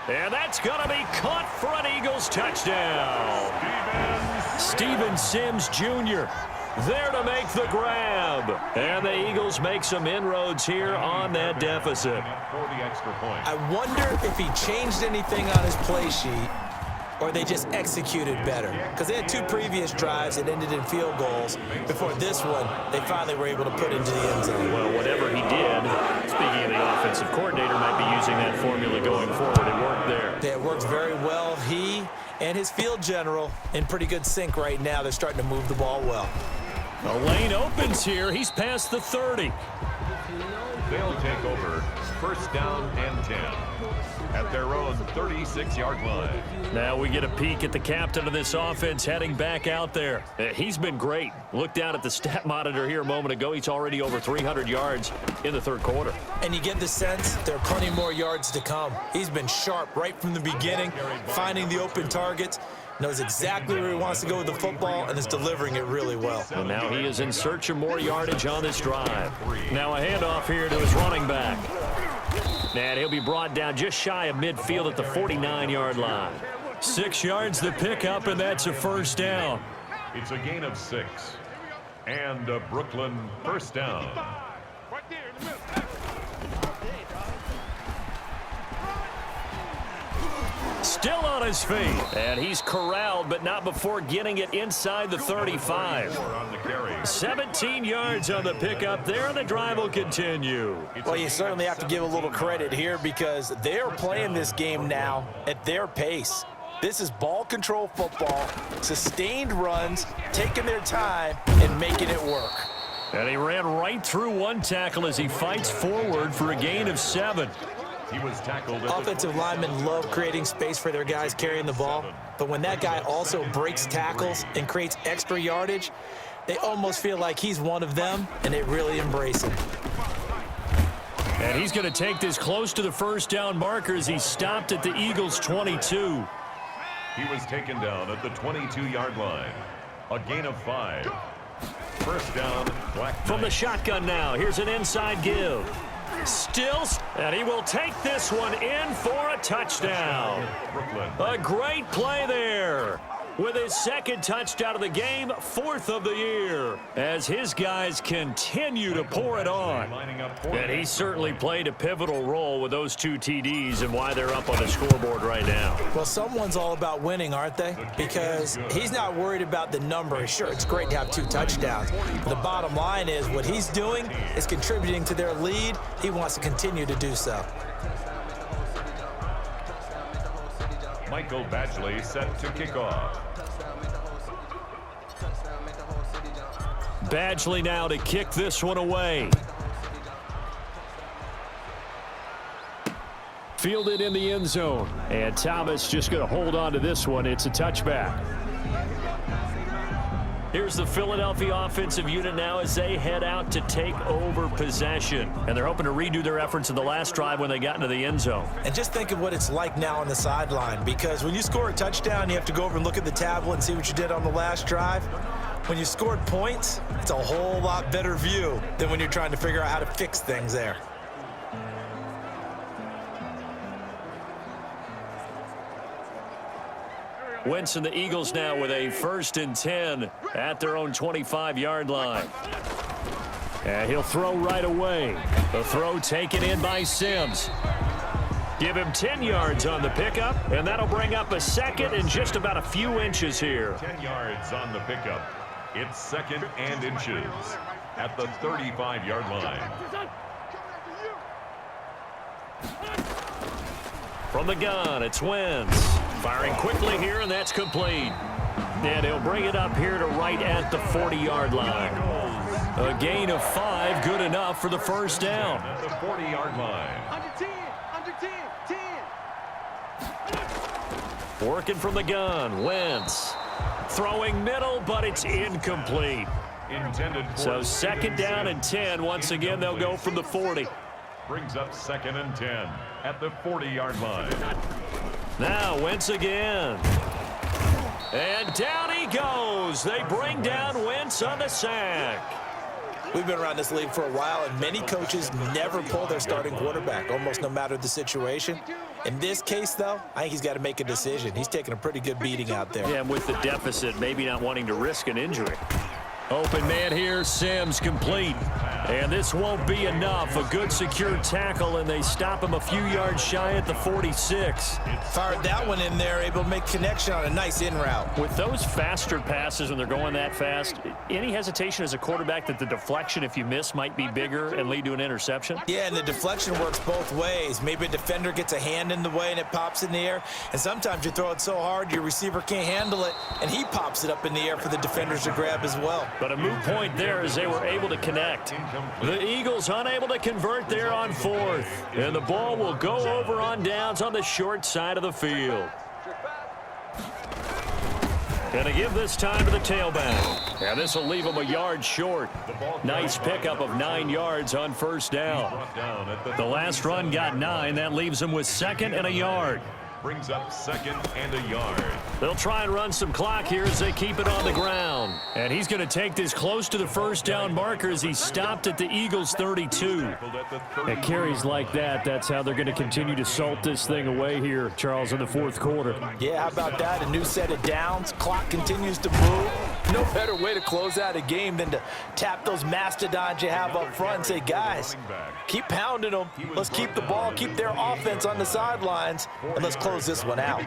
And that's going to be caught for an Eagles touchdown. Steven Sims Jr. there to make the grab. And the Eagles make some inroads here on that deficit. I wonder if he changed anything on his play sheet or they just executed better. Because they had 2 previous drives that ended in field goals. Before this one, they finally were able to put into the end zone. Well, whatever he did, speaking of the offensive coordinator, might be using that formula going forward. It worked there. Yeah, it worked very well. He and his field general in pretty good sync right now. They're starting to move the ball well. The lane opens here. He's past the 30. They'll take over first down and 10 at their own 36-yard line. Now we get a peek at the captain of this offense heading back out there. He's been great. Look down at the stat monitor here a moment ago. He's already over 300 yards in the third quarter. And you get the sense there are plenty more yards to come. He's been sharp right from the beginning, finding the open targets, knows exactly where he wants to go with the football, and is delivering it really well. And now he is in search of more yardage on this drive. Now a handoff here to his running back. And he'll be brought down just shy of midfield at the 49-yard line. 6 yards the pickup, and that's a first down. It's a gain of 6. And a Brooklyn first down. Still on his feet. And he's corralled, but not before getting it inside the 35. 17 yards on the pickup there, and the drive will continue. Well, you certainly have to give a little credit here because they're playing this game now at their pace. This is ball control football, sustained runs, taking their time, and making it work. And he ran right through one tackle as he fights forward for a gain of 7. He was tackled. Offensive linemen love creating space for their guys carrying the ball, but when that guy also breaks tackles and creates extra yardage, they almost feel like he's one of them, and they really embrace him. And he's going to take this close to the first down marker as he stopped at the Eagles' 22. He was taken down at the 22-yard line. A gain of 5. First down, Black. From the shotgun now, here's an inside give. Stills, and he will take this one in for a touchdown. A great play there. With his second touchdown of the game, 4th of the year, as his guys continue to pour it on. And he certainly played a pivotal role with those 2 TDs and why they're up on the scoreboard right now. Well, someone's all about winning, aren't they? Because he's not worried about the number. Sure, it's great to have 2 touchdowns. But the bottom line is what he's doing is contributing to their lead. He wants to continue to do so. Michael Badgley set to kick off. Badgley now to kick this one away. Fielded in the end zone. And Thomas just going to hold on to this one. It's a touchback. Here's the Philadelphia offensive unit now as they head out to take over possession. And they're hoping to redo their efforts in the last drive when they got into the end zone. And just think of what it's like now on the sideline, because when you score a touchdown, you have to go over and look at the tablet and see what you did on the last drive. When you scored points, it's a whole lot better view than when you're trying to figure out how to fix things there. Wentz and the Eagles now with a 1st and 10 at their own 25-yard line. And he'll throw right away. The throw taken in by Sims. Give him 10 yards on the pickup, and that'll bring up a 2nd and just about a few inches here. 10 yards on the pickup. It's 2nd and inches at the 35-yard line. From the gun, it's Wentz. Firing quickly here, and that's complete. And he'll bring it up here to right at the 40-yard line. A gain of 5, good enough for the first down. At the 40-yard line. Working from the gun, Wentz. Throwing middle, but it's incomplete. So 2nd down and 10. Once again, they'll go from the 40. Brings up 2nd and 10 at the 40-yard line. Now Wentz again. And down he goes. They bring down Wentz on the sack. We've been around this league for a while, and many coaches never pull their starting quarterback, almost no matter the situation. In this case, though, I think he's got to make a decision. He's taking a pretty good beating out there. Yeah, and with the deficit, maybe not wanting to risk an injury. Open man here, Sims complete. And this won't be enough. A good secure tackle, and they stop him a few yards shy at the 46. Fired that one in there, able to make connection on a nice in route. With those faster passes when they're going that fast, any hesitation as a quarterback that the deflection, if you miss, might be bigger and lead to an interception? Yeah, and the deflection works both ways. Maybe a defender gets a hand in the way and it pops in the air. And sometimes you throw it so hard your receiver can't handle it, and he pops it up in the air for the defenders to grab as well. But a moot point there as they were able to connect. The Eagles unable to convert there on fourth. And the ball will go over on downs on the short side of the field. Gonna give this time to the tailback. And this will leave him a yard short. Nice pickup of 9 yards on first down. The last run got 9. That leaves him with 2nd and a yard. Brings up 2nd and a yard. They'll try and run some clock here as they keep it on the ground. And he's going to take this close to the first down marker as he stopped at the Eagles' 32. At carries like that, that's how they're going to continue to salt this thing away here, Charles, in the fourth quarter. Yeah, how about that? A new set of downs. Clock continues to move. No better way to close out a game than to tap those mastodons you have up front and say, guys, keep pounding them. Let's keep the ball, keep their offense on the sidelines, and let's close this one out.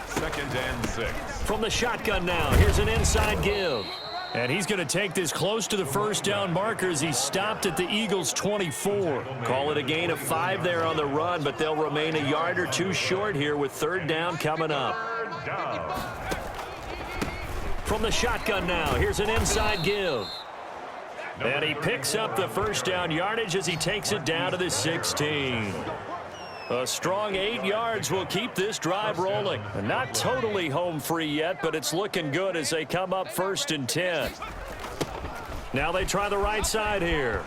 2nd and 6. From the shotgun now, here's an inside give. And he's going to take this close to the first down marker as he stopped at the Eagles' 24. Call it a gain of 5 there on the run, but they'll remain a yard or two short here with 3rd down coming up. From the shotgun now, here's an inside give. And he picks up the first down yardage as he takes it down to the 16. A strong 8 yards will keep this drive rolling. Not totally home free yet, but it's looking good as they come up 1st and 10. Now they try the right side here.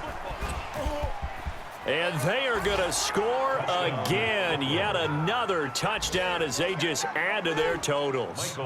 And they are going to score again. Yet another touchdown as they just add to their totals.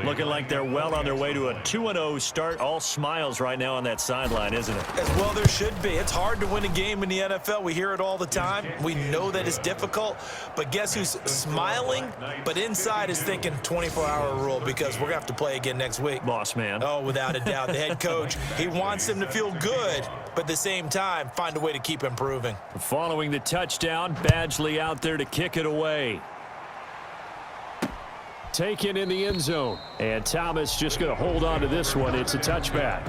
Looking like they're well on their way to a 2-0 start. All smiles right now on that sideline, isn't it? As well there should be. It's hard to win a game in the NFL. We hear it all the time. We know that it's difficult. But guess who's smiling? But inside is thinking 24-hour rule because we're going to have to play again next week. Boss man. Oh, without a doubt. The head coach, he wants them to feel good, but at the same time, find a way to keep improving. Following the touchdown, Badgley out there to kick it away. Taken in the end zone. And Thomas just going to hold on to this one. It's a touchback.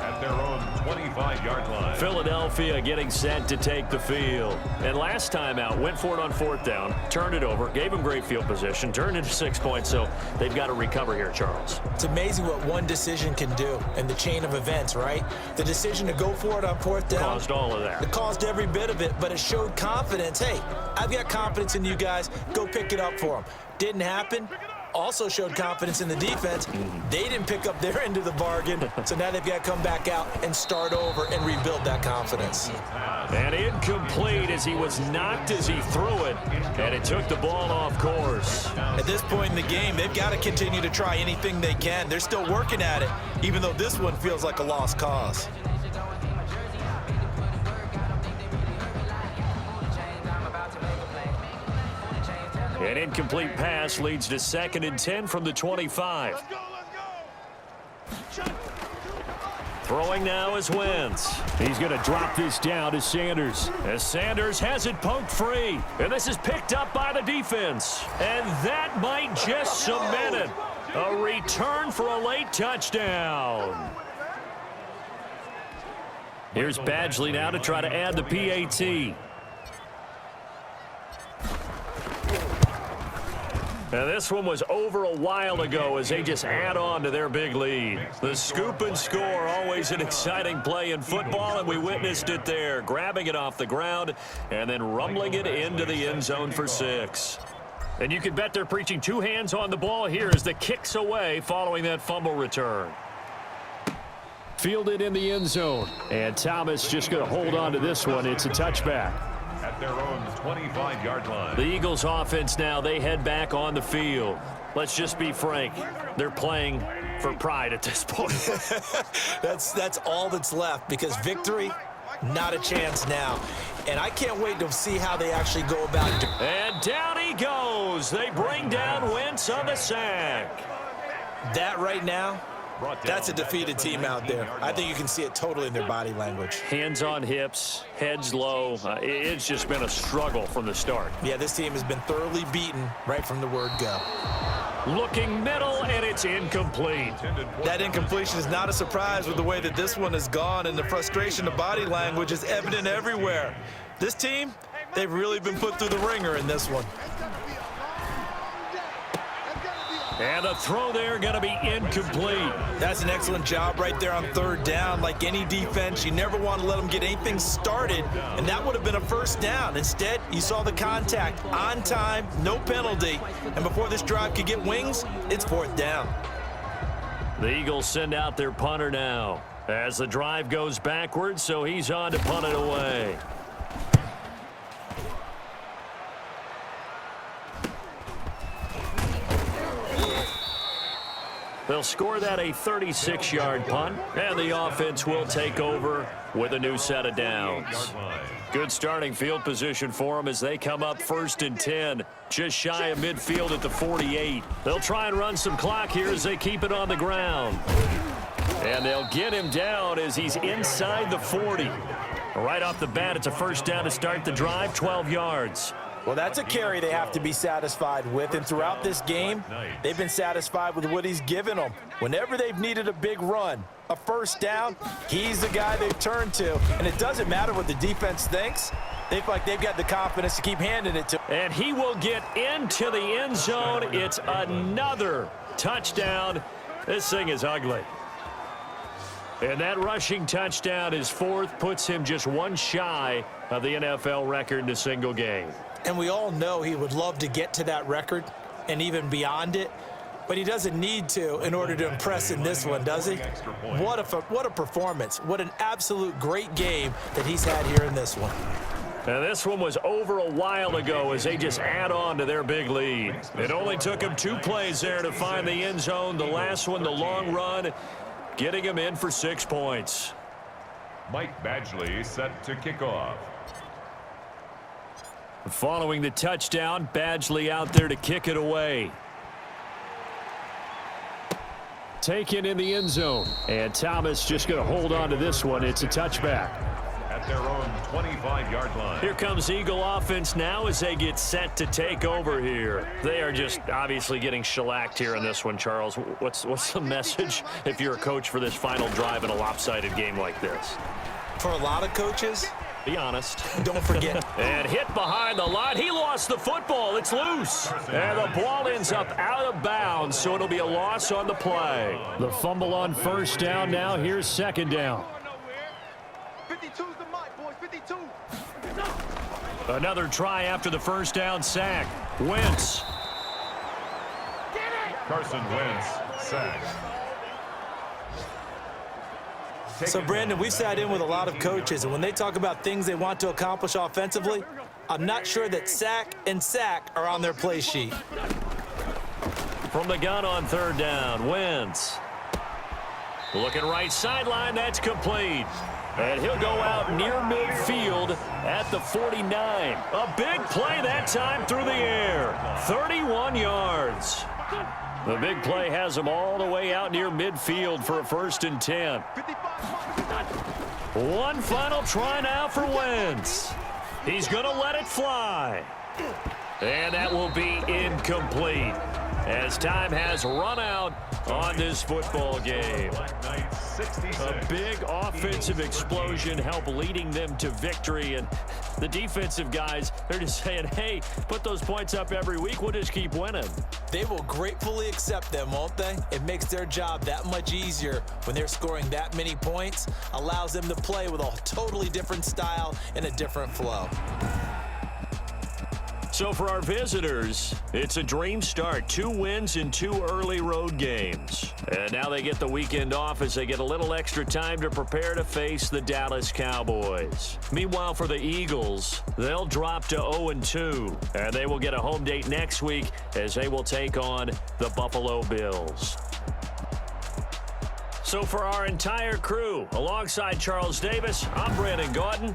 At their own 25-yard line. Philadelphia getting set to take the field. And last time out, went for it on 4th down, turned it over, gave them great field position, turned into 6 points, so they've got to recover here, Charles. It's amazing what one decision can do in the chain of events, right? The decision to go for it on 4th down. Caused all of that. It caused every bit of it, but it showed confidence. Hey, I've got confidence in you guys. Go pick it up for them. Didn't happen. Also showed confidence in the defense. They didn't pick up their end of the bargain, so now they've got to come back out and start over and rebuild that confidence. And incomplete as he was knocked as he threw it, and it took the ball off course. At this point in the game, they've got to continue to try anything they can. They're still working at it, even though this one feels like a lost cause. An incomplete pass leads to 2nd and 10 from the 25. Throwing now is Wentz. He's going to drop this down to Sanders. As Sanders has it poked free. And this is picked up by the defense. And that might just cement it. A return for a late touchdown. Here's Badgley now to try to add the PAT. Now this one was over a while ago as they just add on to their big lead. The scoop and score, always an exciting play in football, and we witnessed it there. Grabbing it off the ground and then rumbling it into the end zone for 6. And you can bet they're preaching 2 hands on the ball here as the kick's away following that fumble return. Fielded in the end zone. And Thomas just going to hold on to this one. It's a touchback. At their own 25-yard line. The Eagles offense now, they head back on the field. Let's just be frank. They're playing for pride at this point. That's all that's left because victory, not a chance now. And I can't wait to see how they actually go about it. And Down he goes. They bring down Wentz on the sack. That right now, that's a defeated team out there. I think you can see it totally in their body language. Hands on hips, heads low. It's just been a struggle from the start. Yeah, this team has been thoroughly beaten right from the word go. Looking middle, and it's incomplete. That incompletion is not a surprise with the way that this one has gone, and the frustration of body language is evident everywhere. This team, they've really been put through the ringer in this one. And the throw there going to be incomplete. That's an excellent job right there on third down. Like any defense, you never want to let them get anything started, and that would have been a first down. Instead, you saw the contact on time, no penalty, and before this drive could get wings, it's fourth down. The Eagles send out their punter now as the drive goes backwards, so he's on to punt it away. They'll score that a 36-yard punt, and the offense will take over with a new set of downs. Good starting field position for them as they come up 1st and 10, just shy of midfield at the 48. They'll try and run some clock here as they keep it on the ground. And they'll get him down as he's inside the 40. Right off the bat, it's a first down to start the drive, 12 yards. Well, that's a carry they have to be satisfied with, and throughout this game, they've been satisfied with what he's given them. Whenever they've needed a big run, a first down, he's the guy they've turned to, and it doesn't matter what the defense thinks. They feel like they've got the confidence to keep handing it to him. And he will get into the end zone. It's another touchdown. This thing is ugly. And that rushing touchdown, his fourth, puts him just one shy of the NFL record in a single game. And we all know he would love to get to that record and even beyond it, but he doesn't need to in order to impress in this one, does he? What a performance. What an absolute great game that he's had here in this one. And this one was over a while ago as they just add on to their big lead. It only took him 2 plays there to find the end zone. The last one, the long run, getting him in for 6 points. Mike Badgley set to kick off. Following the touchdown, Badgley out there to kick it away. Taken in the end zone. And Thomas just going to hold on to this one. It's a touchback. At their own 25-yard line. Here comes Eagle offense now as they get set to take over here. They are just obviously getting shellacked here in this one, Charles. What's the message if you're a coach for this final drive in a lopsided game like this? For a lot of coaches, be honest. Don't forget. And hit behind the line. He lost the football. It's loose. And the ball ends up out of bounds, so it'll be a loss on the play. The fumble on first down now. Here's second down. 52's the mic, boys. 52. Another try after the first down sack. Wentz. Carson Wentz sacked. So, Brandon, we sat in with a lot of coaches, and when they talk about things they want to accomplish offensively, I'm not sure that sack and sack are on their play sheet. From the gun on third down, Wentz. Looking right sideline, that's complete. And he'll go out near midfield at the 49. A big play that time through the air. 31 yards. The big play has him all the way out near midfield for a 1st and 10. One final try now for Wentz. He's going to let it fly. And that will be incomplete as time has run out on this football game. A big offensive explosion helped leading them to victory, and the defensive guys, they're just saying, hey, put those points up every week, we'll just keep winning. They will gratefully accept them, won't they? It makes their job that much easier when they're scoring that many points, allows them to play with a totally different style and a different flow. So for our visitors, it's a dream start. 2 wins in 2 early road games. And now they get the weekend off as they get a little extra time to prepare to face the Dallas Cowboys. Meanwhile, for the Eagles, they'll drop to 0-2. And they will get a home date next week as they will take on the Buffalo Bills. So for our entire crew, alongside Charles Davis, I'm Brandon Gaudin.